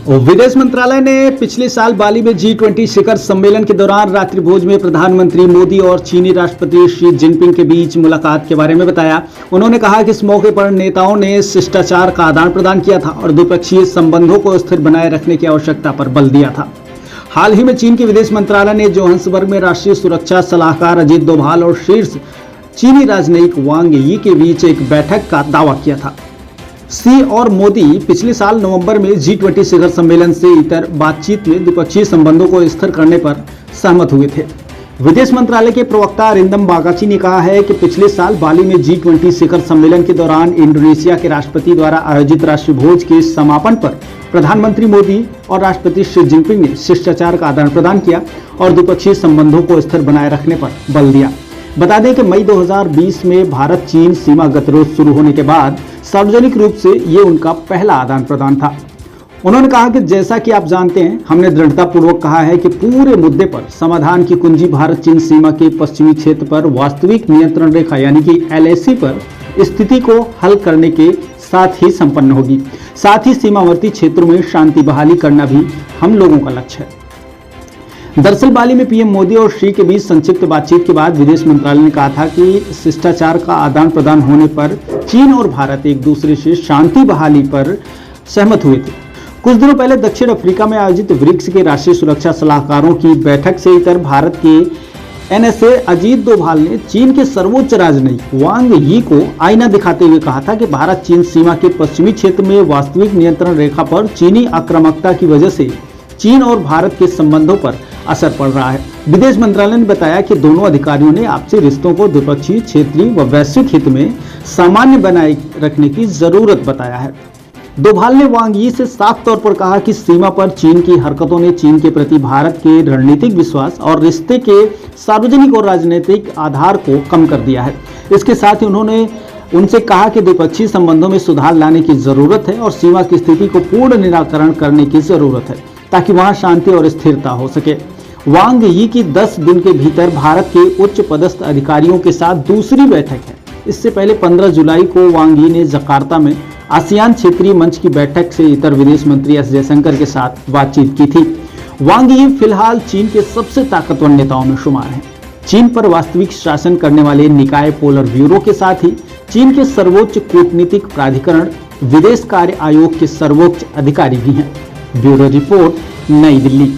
विदेश मंत्रालय ने पिछले साल बाली में G20 शिखर सम्मेलन के दौरान रात्रि भोज में प्रधानमंत्री मोदी और चीनी राष्ट्रपति शी जिनपिंग के बीच मुलाकात के बारे में बताया। उन्होंने कहा कि इस मौके पर नेताओं ने शिष्टाचार का आदान प्रदान किया था और द्विपक्षीय संबंधों को स्थिर बनाए रखने की आवश्यकता पर बल दिया था। हाल ही में चीन के विदेश मंत्रालय ने जोहान्सबर्ग में राष्ट्रीय सुरक्षा सलाहकार अजीत डोभाल और शीर्ष चीनी राजनयिक वांग यी के बीच एक बैठक का दावा किया था। शी और मोदी पिछले साल नवंबर में G20 शिखर सम्मेलन से इतर बातचीत में द्विपक्षीय संबंधों को स्थिर करने पर सहमत हुए थे। विदेश मंत्रालय के प्रवक्ता अरिंदम बागाची ने कहा है कि पिछले साल बाली में G20 शिखर सम्मेलन के दौरान इंडोनेशिया के राष्ट्रपति द्वारा आयोजित राष्ट्रीय भोज के समापन पर प्रधानमंत्री मोदी और राष्ट्रपति शी जिनपिंग ने शिष्टाचार का आदान प्रदान किया और द्विपक्षीय संबंधों को स्थिर बनाए रखने पर बल दिया। बता दें कि मई 2020 में भारत चीन सीमा गतिरोध शुरू होने के बाद सार्वजनिक रूप से ये उनका पहला आदान प्रदान था। उन्होंने कहा कि जैसा कि आप जानते हैं, हमने दृढ़तापूर्वक कहा है कि पूरे मुद्दे पर समाधान की कुंजी भारत चीन सीमा के पश्चिमी क्षेत्र पर वास्तविक नियंत्रण रेखा यानी कि LAC पर स्थिति को हल करने के साथ ही संपन्न होगी। साथ ही सीमावर्ती क्षेत्रों में शांति बहाली करना भी हम लोगों का लक्ष्य है। दरअसल बाली में पीएम मोदी और शी के बीच संक्षिप्त बातचीत के बाद विदेश मंत्रालय ने कहा था कि शिष्टाचार का आदान प्रदान होने पर चीन और भारत एक दूसरे से शांति बहाली पर सहमत हुए थे। कुछ दिनों पहले दक्षिण अफ्रीका में आयोजित ब्रिक्स के राष्ट्रीय सुरक्षा सलाहकारों की बैठक से इतर भारत के NSA अजीत डोभाल ने चीन के सर्वोच्च राजनयिक वांग यी को आईना दिखाते हुए कहा था कि भारत चीन सीमा के पश्चिमी क्षेत्र में वास्तविक नियंत्रण रेखा पर चीनी आक्रामकता की वजह से चीन और भारत के संबंधों पर असर पड़ रहा है। विदेश मंत्रालय ने बताया कि दोनों अधिकारियों ने आपसी रिश्तों को द्विपक्षीय, क्षेत्रीय व वैश्विक हित में सामान्य बनाए रखने की जरूरत बताया है। डोभाल ने वांग यी से साफ तौर पर कहा कि सीमा पर चीन की हरकतों ने चीन के प्रति भारत के रणनीतिक विश्वास और रिश्ते के सार्वजनिक और राजनीतिक आधार को कम कर दिया है। इसके साथ ही उन्होंने उनसे कहा कि द्विपक्षीय संबंधों में सुधार लाने की जरूरत है और सीमा की स्थिति को पूर्ण निराकरण करने की जरूरत है ताकि वहां शांति और स्थिरता हो सके। वांग यी की 10 दिन के भीतर भारत के उच्च पदस्थ अधिकारियों के साथ दूसरी बैठक है। इससे पहले 15 जुलाई को वांग यी ने जकार्ता में आसियान क्षेत्रीय मंच की बैठक से इतर विदेश मंत्री एस जयशंकर के साथ बातचीत की थी। वांग यी फिलहाल चीन के सबसे ताकतवर नेताओं में शुमार हैं। चीन पर वास्तविक शासन करने वाले निकाय पोलर ब्यूरो के साथ ही चीन के सर्वोच्च कूटनीतिक प्राधिकरण विदेश कार्य आयोग के सर्वोच्च अधिकारी भी हैं। ब्यूरो रिपोर्ट, नई दिल्ली।